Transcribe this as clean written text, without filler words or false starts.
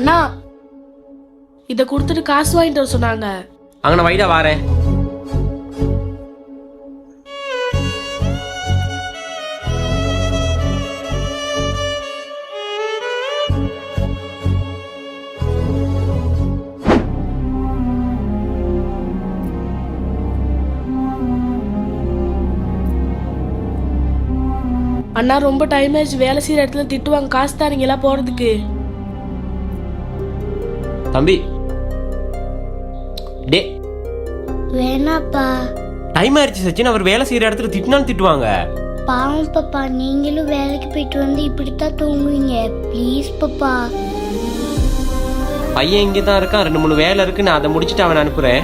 அண்ணா இத கொடுத்துட்டு காசு வாங்கிட்டு வர சொன்னாங்க. அங்க நான் வைடா வாரேன். அண்ணா ரொம்ப டைம் ஆயிடுச்சு, வேலை செய்யற இடத்துல திட்டுவாங்க, காசு தாரீங்களா போறதுக்கு. தம்பி டே வேணாப்பா. டைம் ஆயிடுச்சு சச்சின். அவர் வேலை செய்யற இடத்துல திட்டினாலும் திட்டுவாங்க. பாவம் பாப்பா, நீங்களும் வேலைக்கு போயிட்டு வந்து இப்படித்தான் தூங்குவீங்க. ப்ளீஸ் பாப்பா. பையன் இங்கே தான் இருக்கான், 2-3 வேலை இருக்கு, நான் அதை முடிச்சுட்டு அவனை அனுப்புறேன்.